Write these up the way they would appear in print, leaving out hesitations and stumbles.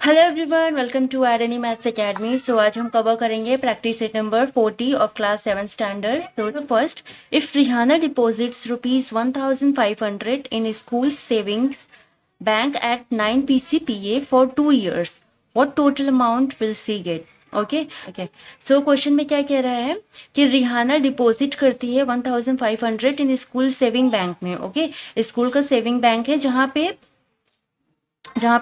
Hello everyone, welcome to RNE maths academy. So आज हम cover करेंगे practice set number 40 of class 7 standard. So first, if Rihana deposits rupees 1500 in school savings bank at 9 PCPA for 2 years, what total amount will she get? Okay. So question में क्या कह रहा है कि Rihanna deposit करती है 1500 in school saving bank में। Okay, school का सेविंग बैंक है जहाँ पे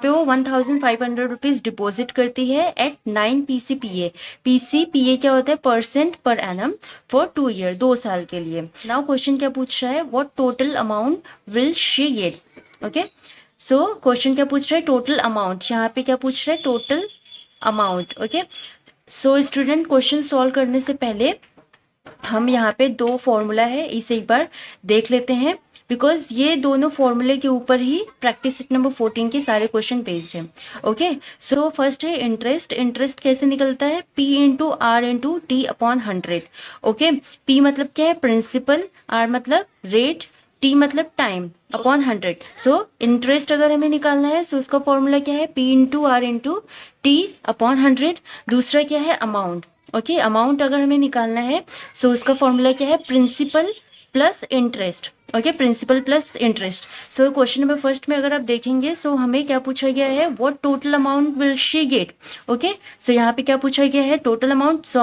वो 1500 रुपीज डिपॉजिट करती है एट 9 PCPA। PCPA क्या होता है? Percent per annum for 2 year, 2 साल के लिए। नाउ क्वेश्चन क्या पूछ रहा है? What total amount will she get? Okay, so question क्या पूछ रहा है? Total amount. यहाँ पे क्या पूछ रहा है? Total amount. Okay, so student question solve करने से पहले हम यहाँ पे दो फॉर्मूला है, इसे एक बार देख लेते हैं, बिकॉज ये दोनों फॉर्मूले के ऊपर ही प्रैक्टिस सेट नंबर 14 के सारे क्वेश्चन बेस्ड हैं। ओके, सो फर्स्ट है इंटरेस्ट। इंटरेस्ट कैसे निकलता है? P into R into T upon 100। Okay, P मतलब क्या है? प्रिंसिपल, R मतलब रेट, T मतलब टाइम, अपॉन 100। सो इंटरेस्ट अगर हमें निकालना है सो उसका फॉर्मूला क्या है? P into R into T upon 100। दूसरा क्या है? अमाउंट। ओके, अमाउंट अगर हमें निकालना है सो उसका फॉर्मूला क्या है? Principal plus interest. Okay, principal plus interest. So question number first में अगर आप देखेंगे सो हमें क्या पूछा गया है? What total amount will she get? Okay, so यहाँ पे क्या पूछा गया है? Total amount. सो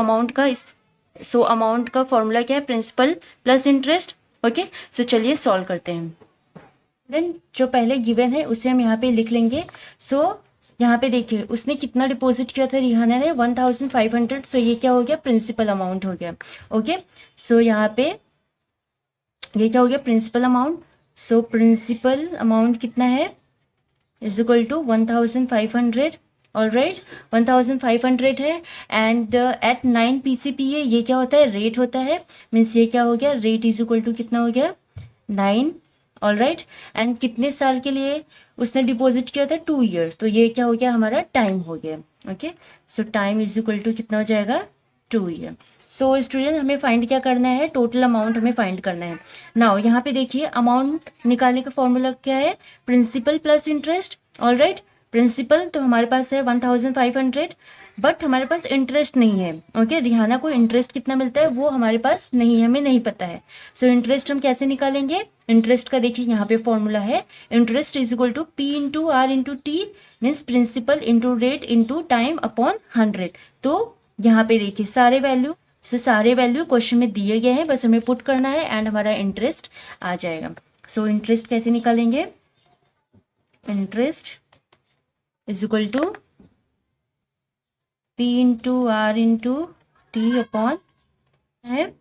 अमाउंट का फॉर्मूला क्या है? Principal plus interest. Okay, so चलिए सॉल्व करते हैं। देन जो पहले गिवन है उसे हम यहाँ पे लिख लेंगे। सो यहाँ पे देखिए उसने कितना डिपॉजिट किया था रिहाना ने? 1500। सो ये क्या हो गया? प्रिंसिपल अमाउंट हो गया। ओके, सो यहाँ पे ये क्या हो गया? Principal amount. So principal amount कितना है? Is equal to 1500। All right, 1500 है एंड एट 9 PCPA ये क्या होता है? रेट होता है। मीन्स ये क्या हो गया? रेट इज इक्वल टू कितना हो गया? 9। ऑल राइट, एंड कितने साल के लिए उसने डिपॉजिट किया था? 2 years। तो ये क्या हो गया? हमारा टाइम हो गया। Okay, so time is equal to कितना हो जाएगा? 2 year। सो स्टूडेंट हमें फाइंड क्या करना है? टोटल अमाउंट हमें फाइंड करना है। नाउ यहाँ पे देखिए अमाउंट निकालने का फॉर्मूला क्या है? Principal plus interest. All right, principal तो हमारे पास है 1500, बट हमारे पास इंटरेस्ट नहीं है। ओके, रिहाना को इंटरेस्ट कितना मिलता है वो हमारे पास नहीं है, हमें नहीं पता है। सो इंटरेस्ट हम कैसे निकालेंगे? इंटरेस्ट का देखिए यहाँ पे फॉर्मूला है, interest is equal to P into R into T, means principal into rate into time upon 100। तो यहाँ पे देखिए सारे वैल्यू क्वेश्चन में दिए गए हैं, बस हमें पुट करना है एंड हमारा इंटरेस्ट आ जाएगा। सो इंटरेस्ट कैसे निकालेंगे? Interest is equal to P into R into T upon है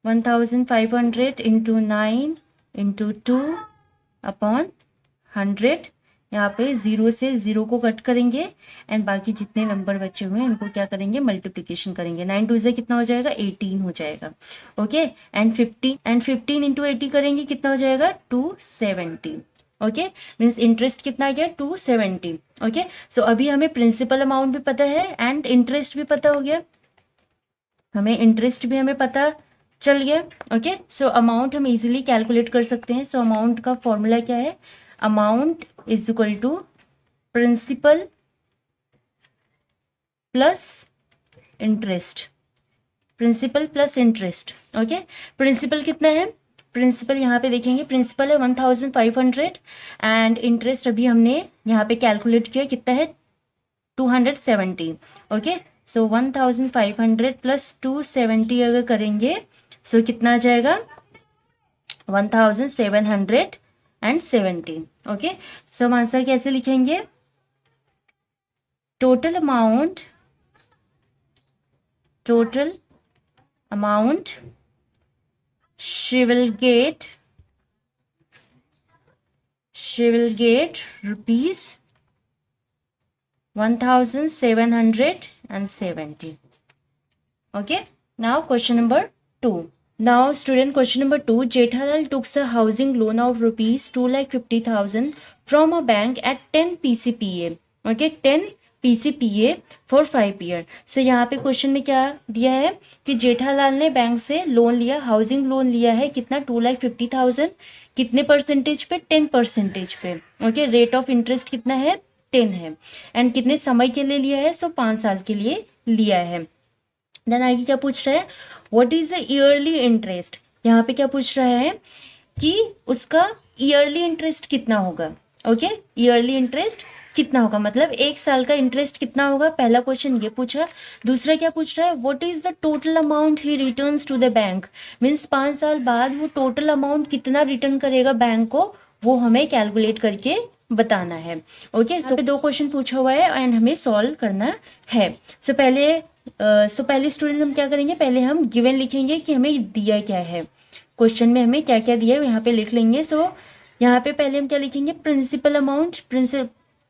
1500 इंटू 9 इंटू 2 अपॉन 100। यहाँ पे 0 से 0 को कट करेंगे एंड बाकी जितने नंबर बचे हुए हैं उनको क्या करेंगे? मल्टीप्लिकेशन करेंगे। 9 2 से कितना हो जाएगा? 18 हो जाएगा। ओके, एंड 15 इंटू 80 करेंगे, कितना हो जाएगा? 270। ओके, मीन्स इंटरेस्ट कितना आ गया? 270। ओके, सो अभी हमें प्रिंसिपल अमाउंट भी पता है एंड इंटरेस्ट भी पता हो गया, हमें इंटरेस्ट भी हमें पता चल गया। ओके, सो अमाउंट हम इजीली कैलकुलेट कर सकते हैं। सो अमाउंट का फॉर्मूला क्या है? Amount is equal to principal plus interest. Principal plus interest. Okay, principal कितना है? प्रिंसिपल यहाँ पे देखेंगे, प्रिंसिपल है 1500 एंड इंटरेस्ट अभी हमने यहाँ पे कैलकुलेट किया, कितना है? 270। ओके, सो 1500 प्लस 270 अगर करेंगे सो कितना आ जाएगा? 1770। ओके, सो हम आंसर कैसे लिखेंगे? Total amount she will get rupees 1770. Okay, now question number 2. Now student, question number 2, Jethalal took a housing loan of rupees 2,50,000 from a bank at 10 PCPA. Okay, 10 PCPA for 5 year। सो यहाँ पे question में क्या दिया है कि जेठालाल ने bank से loan लिया, हाउसिंग लोन लिया है, कितना? 2,50,000। कितने परसेंटेज पे? 10% पे। ओके, रेट ऑफ इंटरेस्ट कितना है? 10 है। एंड कितने समय के लिए लिया है, सो 5 साल के लिए लिया है। देन आगे क्या पूछ रहा है, what is the yearly interest. यहाँ पे क्या पूछ रहा है कि उसका ईयरली इंटरेस्ट कितना होगा। ओके, ईयरली इंटरेस्ट कितना होगा, मतलब एक साल का इंटरेस्ट कितना होगा, पहला क्वेश्चन ये पूछा। दूसरा क्या पूछ रहा है, what is the total amount he returns to the bank, means 5 साल बाद वो टोटल अमाउंट कितना रिटर्न करेगा बैंक को, वो हमें कैलकुलेट करके बताना है। ओके, सो दो क्वेश्चन पूछा हुआ है एंड हमें सॉल्व करना है। सो पहले स्टूडेंट हम क्या करेंगे, पहले हम गिवन लिखेंगे कि हमें दिया क्या है, क्वेश्चन में हमें क्या क्या दिया है यहाँ पे लिख लेंगे। सो यहाँ पे पहले हम क्या लिखेंगे, प्रिंसिपल अमाउंट।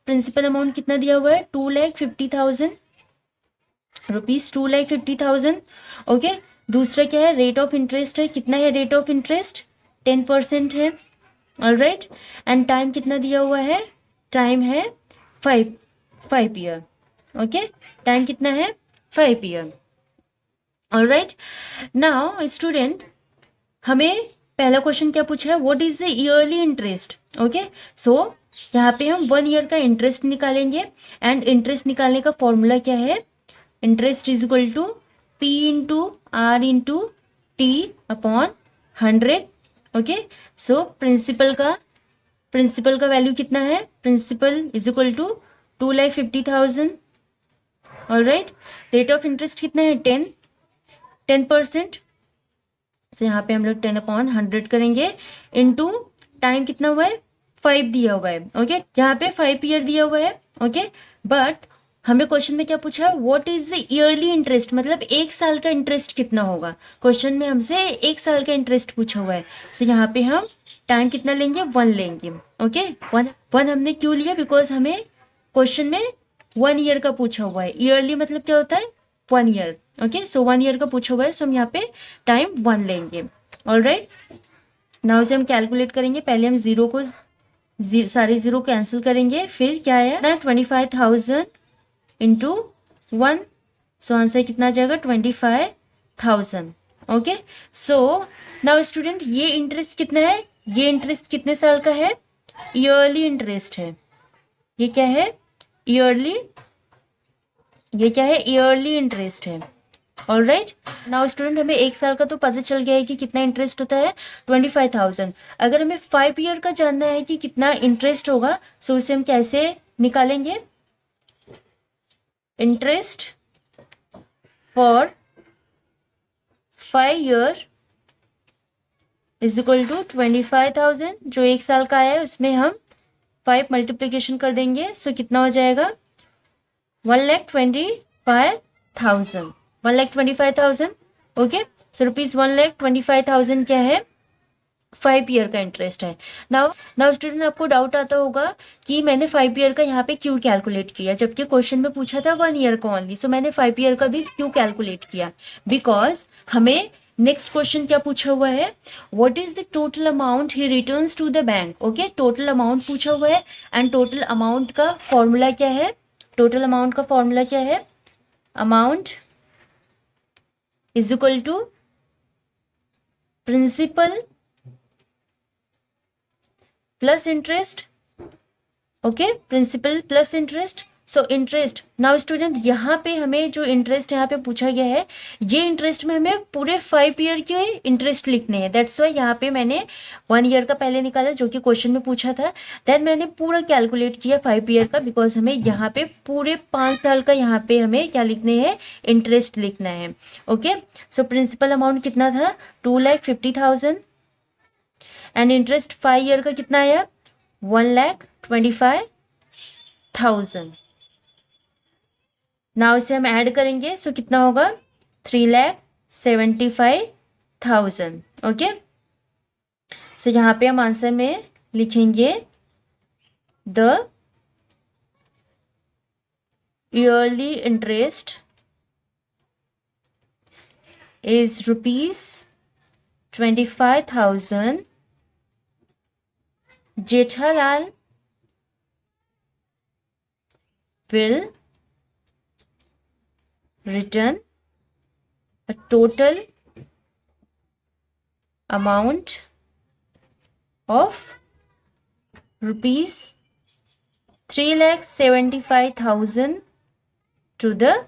प्रिंसिपल अमाउंट कितना दिया हुआ है, 2,50,000 रुपीज, 2,50,000। ओके, दूसरा क्या है, रेट ऑफ इंटरेस्ट है, कितना है रेट ऑफ इंटरेस्ट, 10% है। ऑलराइट, एंड टाइम कितना दिया हुआ है, टाइम है 5 ईयर। ओके, टाइम कितना है, 5 ईयर। ऑलराइट, नाउ स्टूडेंट हमें पहला क्वेश्चन क्या पूछा है, what is the yearly interest. Okay, so यहाँ पे हम 1 ईयर का इंटरेस्ट निकालेंगे एंड इंटरेस्ट निकालने का फॉर्मूला क्या है, interest is equal to P into R into T upon 100। Okay, so principal का वैल्यू कितना है, principal is equal to 2,50,000। All right, rate of interest कितना है, 10%। तो यहाँ पे हम लोग 10 अपॉन 100 करेंगे, इनटू टाइम कितना हुआ है, 5 दिया हुआ है। ओके, यहाँ पे 5 ईयर दिया हुआ है। ओके, बट हमें क्वेश्चन में क्या पूछा, what is the yearly interest, मतलब एक साल का इंटरेस्ट कितना होगा। क्वेश्चन में हमसे एक साल का इंटरेस्ट पूछा हुआ है। तो यहाँ पे हम टाइम कितना लेंगे, 1 लेंगे। ओके, 1 हमने क्यों लिया, बिकॉज हमें क्वेश्चन में 1 ईयर का पूछा हुआ है। ईयरली मतलब क्या होता है, 1 ईयर। ओके, सो 1 ईयर का पूछा हुआ है, सो हम यहाँ पे टाइम 1 लेंगे। ऑलराइट, नाउ से हम कैलकुलेट करेंगे। पहले हम सारे जीरो कैंसिल करेंगे, फिर क्या है ना, 25,000 इंटू 1, सो आंसर कितना आ जाएगा, 25,000। ओके, सो नाउ स्टूडेंट ये इंटरेस्ट कितना है, ये इंटरेस्ट कितने साल का है, ईयरली इंटरेस्ट है। ये क्या है, ईयरली इंटरेस्ट है। ऑलराइट, नाउ स्टूडेंट हमें एक साल का तो पता चल गया है कि कितना इंटरेस्ट होता है, 25,000। अगर हमें 5 ईयर का जानना है कि कितना इंटरेस्ट होगा, सो उसे हम कैसे निकालेंगे, interest for 5 year is equal to 25,000। जो एक साल का है उसमें हम 5 मल्टीप्लीकेशन कर देंगे, सो कितना हो जाएगा, 1,25,000। 1,25,000। ओके, सो रुपीज 1,25,000 क्या है, 5 ईयर का इंटरेस्ट है। नाउ स्टूडेंट आपको डाउट आता होगा कि मैंने 5 ईयर का यहाँ पे क्यों कैलकुलेट किया, जबकि क्वेश्चन में पूछा था 1 ईयर का ओनली। सो मैंने 5 ईयर का भी क्यों कैलकुलेट किया, बिकॉज हमें नेक्स्ट क्वेश्चन क्या पूछा हुआ है, what is the total amount he returns to the bank. Okay, total amount पूछा हुआ है एंड टोटल अमाउंट का फॉर्मूला क्या है, amount is equal to principal plus interest. Okay, principal plus interest, so interest. Now student यहाँ पे हमें जो इंटरेस्ट यहाँ पे पूछा गया है, ये इंटरेस्ट में हमें पूरे 5 ईयर के इंटरेस्ट लिखने हैं। दैट्स वाई यहाँ पे मैंने 1 ईयर का पहले निकाला जो कि क्वेश्चन में पूछा था, देन मैंने पूरा कैलकुलेट किया 5 ईयर का, बिकॉज हमें यहाँ पे पूरे 5 साल का यहाँ पे हमें क्या लिखने हैं, इंटरेस्ट लिखना है। ओके, सो प्रिंसिपल अमाउंट कितना था, 2,50,000 एंड इंटरेस्ट 5 ईयर का कितना आया, 1,25,000। नाउ इसे हम ऐड करेंगे, सो कितना होगा, 3,75,000। ओके, सो यहाँ पे हम आंसर में लिखेंगे the yearly interest is ₹25,000. Jethalal will return a total amount of rupees 3,75,000 to the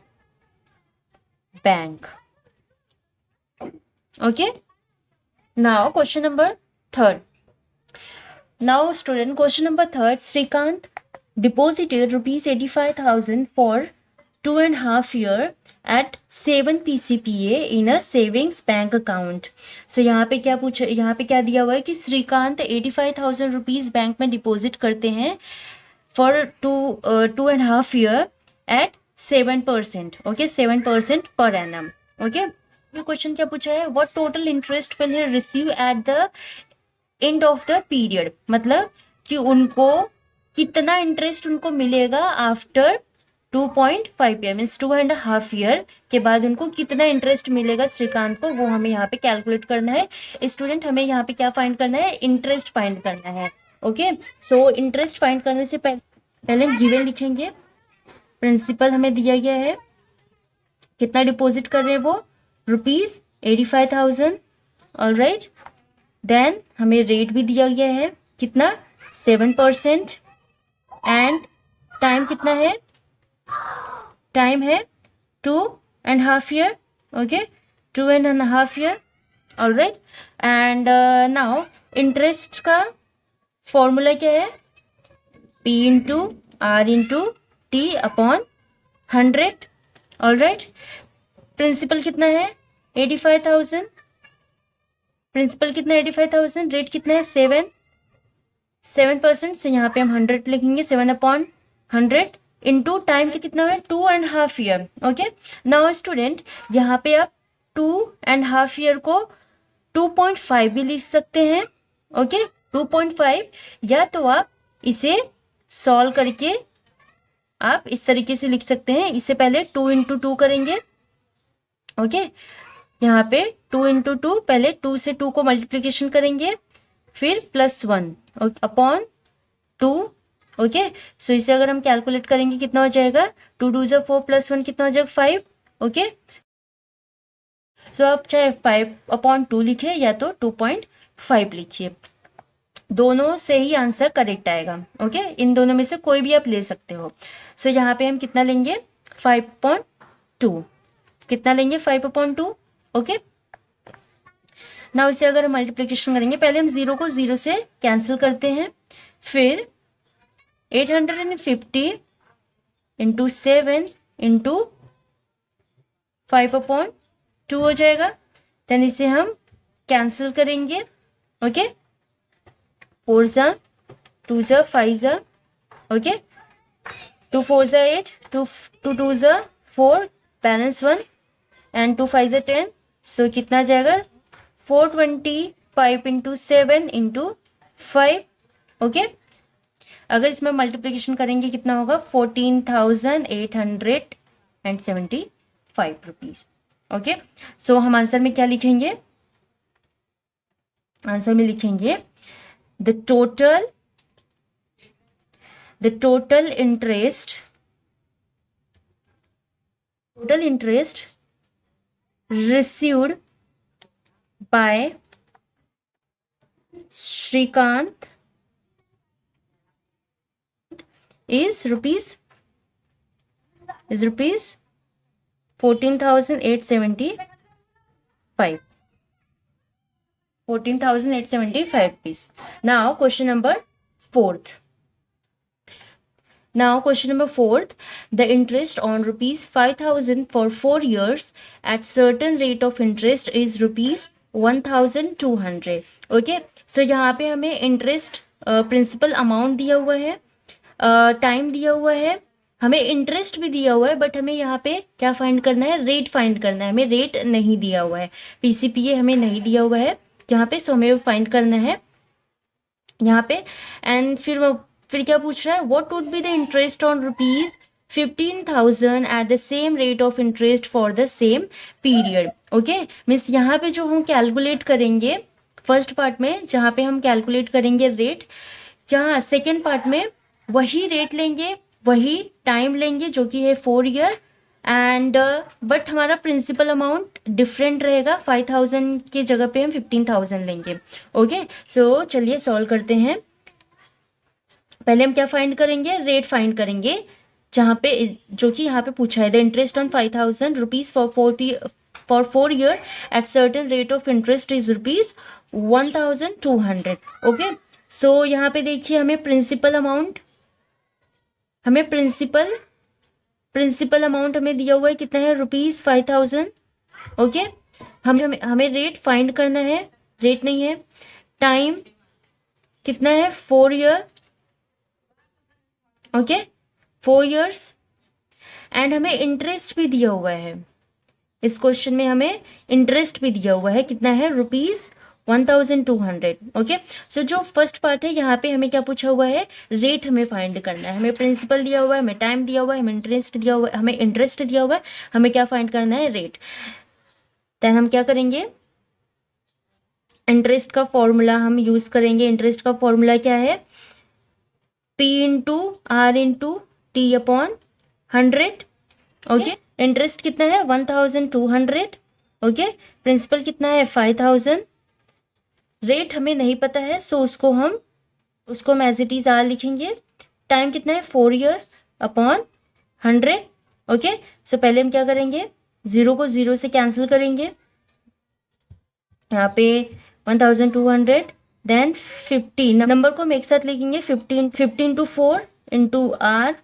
bank. Okay. Now question number 3rd. Now student, question number 3rd, Srikanth deposited rupees 85,000 for 2.5 year at 7 PCPA in a savings bank account. So यहाँ पे क्या पूछा, यहाँ पे क्या दिया हुआ है कि श्रीकांत 85,000 रुपीज बैंक में डिपॉजिट करते हैं for 2.5 year at 7%. ओके, 7% पर annum. ओके, ये क्वेश्चन क्या पूछा है, what total interest will he receive at the end of the period, मतलब कि उनको कितना इंटरेस्ट उनको मिलेगा आफ्टर 2.5 ईयर, मीन्स 2.5 ईयर के बाद उनको कितना इंटरेस्ट मिलेगा श्रीकांत को, वो हमें यहाँ पे कैलकुलेट करना है. स्टूडेंट, हमें यहाँ पे क्या फाइंड करना है, इंटरेस्ट फाइंड करना है. ओके, सो इंटरेस्ट फाइंड करने से पहले हम गिवन लिखेंगे. प्रिंसिपल हमें दिया गया है, कितना डिपॉजिट कर रहे हैं वो, रुपीज 85,000. ऑलराइट, देन हमें रेट भी दिया गया है, कितना, 7%. एंड टाइम कितना है, टाइम है 2.5 year. Okay, 2.5 year. All right, and now interest का फॉर्मूला क्या है, P into R into T upon 100. All right, principal कितना है 85,000, प्रिंसिपल कितना है 85,000, रेट कितना है 7%. सो यहाँ पे हम 100 लिखेंगे, 7/100 इंटू टाइम के कितना है 2.5 ईयर. ओके, नाउ स्टूडेंट, यहाँ पे आप 2.5 ईयर को 2.5 भी लिख सकते हैं. ओके, 2.5, या तो आप इसे सॉल्व करके आप इस तरीके से लिख सकते हैं. इससे पहले 2 इंटू 2 करेंगे. ओके, यहाँ पे 2 इंटू 2, पहले 2 से 2 को मल्टीप्लीकेशन करेंगे, फिर +1 अपॉन 2. ओके, सो इसे अगर हम कैलकुलेट करेंगे कितना हो जाएगा, 2 2 जा 4 +1 कितना हो जाएगा 5. ओके, सो आप चाहे 5/2 लिखिए या तो 2.5 लिखिए, दोनों से ही आंसर करेक्ट आएगा. ओके, इन दोनों में से कोई भी आप ले सकते हो. सो यहाँ पे हम कितना लेंगे, 5/2. कितना लेंगे, 5/2. ओके, नाउ इसे अगर हम मल्टीप्लीकेशन करेंगे, पहले हम 0 को 0 से कैंसिल करते हैं, फिर 850 इंटू 7 इंटू 5/2 हो जाएगा. देन इसे हम कैंसिल करेंगे. ओके, 4 जा 2 जा 5 जा. ओके, 2 4 जा 8, 2 2 जा 4, बैलेंस 1, एंड 2 5 जा 10. सो कितना जाएगा, 425 इंटू 7 इंटू 5. ओके, अगर इसमें मल्टीप्लीकेशन करेंगे कितना होगा, 14,875 रुपीज. ओके, सो हम आंसर में क्या लिखेंगे, आंसर में लिखेंगे the total interest received by Srikanth is rupees 14,875. 14,875 rupees. Now question number 4th. Now question number 4th, the interest on rupees 5,000 for 4 years at certain rate of interest is rupees 1,200. Okay, so यहाँ पे हमें interest principal amount दिया हुआ है, time दिया हुआ है, हमें इंटरेस्ट भी दिया हुआ है, बट हमें यहाँ पे क्या फाइंड करना है, रेट फाइंड करना है. हमें रेट नहीं दिया हुआ है, PCPA हमें नहीं दिया हुआ है यहाँ पे, सो हमें फाइंड करना है यहाँ पे. एंड फिर क्या पूछ रहा है, what would be the interest on rupees 15,000 at the same rate of interest for the same period. Okay, means यहाँ पे जो हम कैलकुलेट करेंगे फर्स्ट पार्ट में, जहाँ पे हम कैलकुलेट करेंगे रेट, जहाँ सेकेंड पार्ट में वही रेट लेंगे, वही टाइम लेंगे जो कि है 4 ईयर, एंड बट हमारा प्रिंसिपल अमाउंट डिफरेंट रहेगा, 5,000 की जगह पे हम 15,000 लेंगे. ओके, सो चलिए सॉल्व करते हैं. पहले हम क्या फाइंड करेंगे, रेट फाइंड करेंगे, जहाँ पे जो कि यहाँ पे पूछा है the interest on 5,000 rupees for 4 year at certain rate of interest is rupees 1,200। Okay, so यहाँ पे देखिए हमें प्रिंसिपल अमाउंट हमें दिया हुआ है कितना है, रुपीज 5,000। ओके, हमें रेट फाइंड करना है, रेट नहीं है। टाइम कितना है, 4 ईयर। Okay, 4 years. एंड हमें इंटरेस्ट भी दिया हुआ है, इस क्वेश्चन में हमें इंटरेस्ट भी दिया हुआ है, कितना है, रुपीज 1,200। ओके, सो जो फर्स्ट पार्ट है यहाँ पे हमें क्या पूछा हुआ है, रेट हमें फाइंड करना है। हमें प्रिंसिपल दिया हुआ है, हमें टाइम दिया हुआ है, हमें इंटरेस्ट दिया हुआ है, हमें इंटरेस्ट दिया हुआ है, हमें क्या फाइंड करना है, रेट। देन हम क्या करेंगे, इंटरेस्ट का फॉर्मूला हम यूज करेंगे। इंटरेस्ट का फॉर्मूला क्या है, P into R into T upon 100। Okay, interest कितना है, 1,200। ओके, प्रिंसिपल कितना है, 5,000। रेट हमें नहीं पता है, सो उसको हम एज इट इज आर लिखेंगे। टाइम कितना है, 4 ईयर अपॉन 100। ओके, सो पहले हम क्या करेंगे, 0 को 0 से कैंसिल करेंगे, यहाँ पे 1,200। देन 15 नंबर को हम एक साथ लिखेंगे, 15 टू 4 इंटू आर।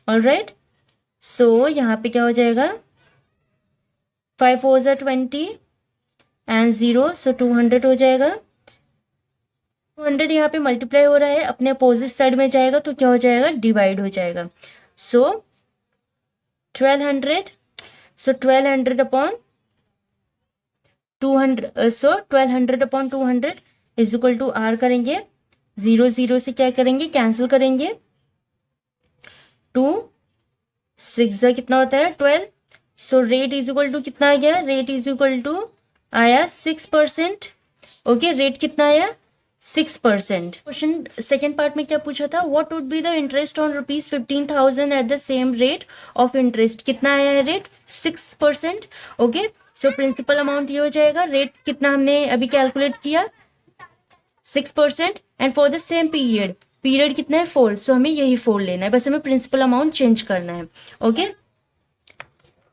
ऑलराइट, सो यहाँ पे क्या हो जाएगा, 5 4 ज़ा 20 एंड 0, सो 200 हो जाएगा। 200 यहाँ पे मल्टीप्लाई हो रहा है, अपने अपोजिट साइड में जाएगा तो क्या हो जाएगा, डिवाइड हो जाएगा। So 1200, so 1200 upon 200, so 1200 upon 200 is equal to R करेंगे। 0 0 से क्या करेंगे, कैंसिल करेंगे। 2 6 ज़ा कितना होता है, 12। So rate is equal to कितना आ गया, रेट इज इक्वल टू आया 6%। ओके, रेट कितना आया, 6%। क्वेश्चन सेकेंड पार्ट में क्या पूछा था, what would be the interest on rupees 15,000 at the same rate of interest. कितना आया है rate, 6%। Okay, so principal amount ये हो जाएगा, रेट कितना हमने अभी कैलकुलेट किया, 6%। And for the same period कितना है, 4। सो हमें यही 4 लेना है, बस हमें प्रिंसिपल अमाउंट चेंज करना है। ओके,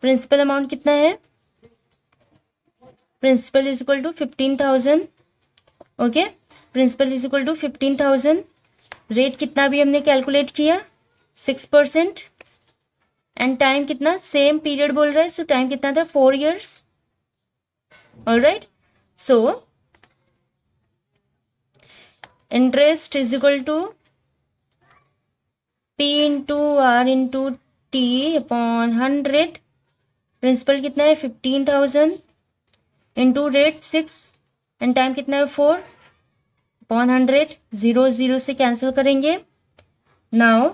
प्रिंसिपल अमाउंट कितना है, principal is equal to 15,000। Okay, principal is equal to 15,000। Rate कितना भी हमने कैलकुलेट किया, 6%। एंड टाइम कितना, सेम पीरियड बोल रहा है, सो टाइम कितना था, 4 years. All right, so interest is equal to P into R into T upon 100। Principal कितना है, 15,000 इंटू रेट 6 एंड टाइम कितना है, 4 अपॉन 100। 0 0 से कैंसिल करेंगे। नाउ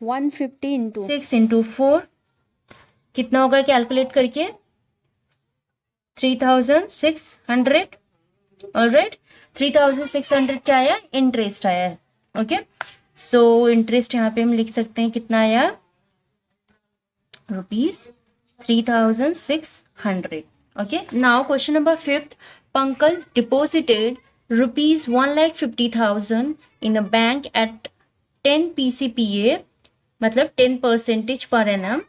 150 इंटू 6 इंटू 4 कितना होगा, कैलकुलेट करके 3,600। ऑलराइट, 3,600 क्या आया, इंटरेस्ट आया है। ओके, सो इंटरेस्ट यहाँ पे हम लिख सकते हैं कितना आया, rupees 3,600। Okay, now question number 5th, Pankaj deposited rupees 1,50,000 in a bank at 10 PCPA, मतलब 10% per annum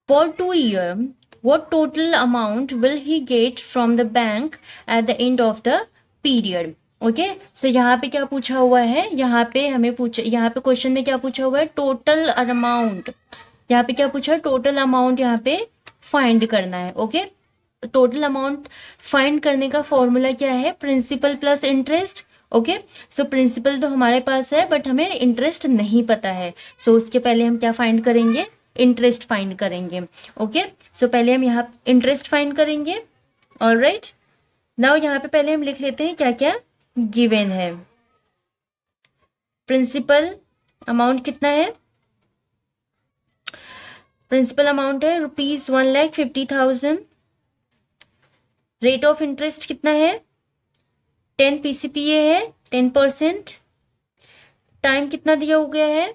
for 2 years. What total amount will he get from the bank at the end of the period? Okay, so यहाँ पे क्या पूछा हुआ है, यहाँ पे question में क्या पूछा हुआ है, टोटल अमाउंट। यहाँ पे क्या पूछा है, टोटल अमाउंट यहाँ पे फाइंड करना है। ओके, टोटल अमाउंट फाइंड करने का फॉर्मूला क्या है, principal plus interest. Okay, so principal तो हमारे पास है बट हमें इंटरेस्ट नहीं पता है, सो उसके पहले हम क्या फाइंड करेंगे, इंटरेस्ट फाइंड करेंगे। ओके, सो पहले हम यहाँ इंटरेस्ट फाइंड करेंगे। ऑलराइट, नाउ यहाँ पे पहले हम लिख लेते हैं क्या क्या गिवन है। प्रिंसिपल अमाउंट कितना है, प्रिंसिपल अमाउंट है रुपीज 1,50,000। रेट ऑफ इंटरेस्ट कितना है, 10 PCPA है, 10%। टाइम कितना दिया हो गया है,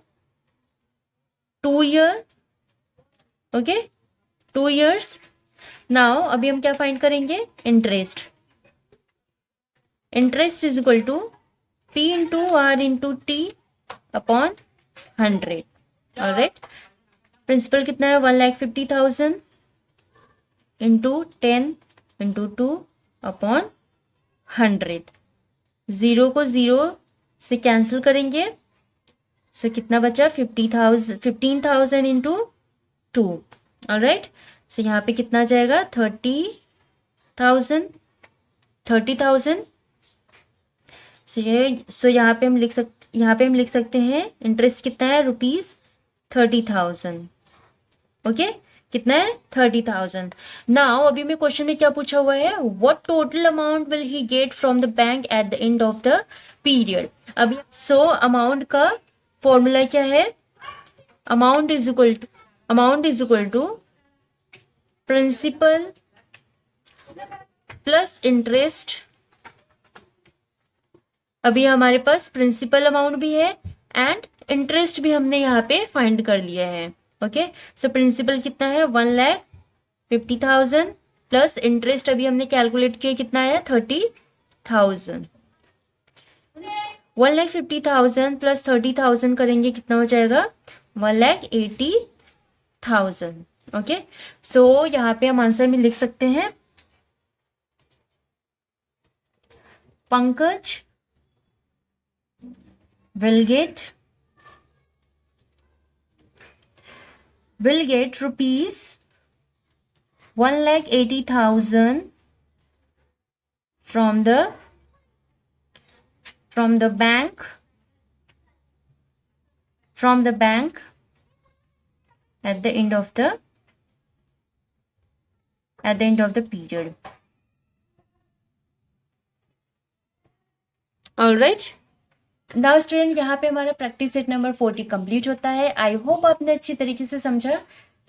2 ईयर। Okay, 2 years. नाउ अभी हम क्या फाइंड करेंगे, interest. Interest is equal to P into R into T upon 100। All right, principal कितना है 1,50,000 इंटू 10 इंटू 2 अपॉन 100। 0 को 0 से कैंसिल करेंगे, सो कितना बचा 15,000 इंटू 2। ऑलराइट, सो यहाँ पे कितना जाएगा 30,000। सो यहाँ पे हम लिख सकते हैं इंटरेस्ट कितना है ₹30,000। ओके, कितना है 30,000। नाउ अभी मैं क्वेश्चन में क्या पूछा हुआ है, what total amount will he get from the bank at the end of the period. अभी अमाउंट का फॉर्मूला क्या है, amount is equal to principal plus interest. अभी हमारे पास प्रिंसिपल अमाउंट भी है एंड इंटरेस्ट भी हमने यहाँ पे फाइंड कर लिया है। ओके, सो प्रिंसिपल कितना है 1,50,000 प्लस इंटरेस्ट अभी हमने कैलकुलेट किया कितना है 30,000। 1,50,000 प्लस 30,000 करेंगे कितना हो जाएगा 1,80,000। ओके, सो यहाँ पे हम आंसर में लिख सकते हैं Pankaj will get rupees 1,80,000 from the bank at the end of the period. All right. Now student, यहाँ पे हमारा प्रैक्टिस सेट नंबर 40 कंप्लीट होता है। आई होप आपने अच्छी तरीके से समझा।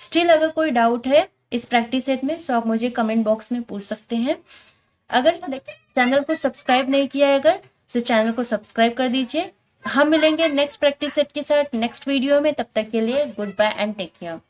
स्टिल अगर कोई डाउट है इस प्रैक्टिस सेट में सो आप मुझे कमेंट बॉक्स में पूछ सकते हैं। अगर चैनल को सब्सक्राइब नहीं किया है तो चैनल को सब्सक्राइब कर दीजिए। हम मिलेंगे नेक्स्ट प्रैक्टिस सेट के साथ नेक्स्ट वीडियो में। तब तक के लिए goodbye and take care.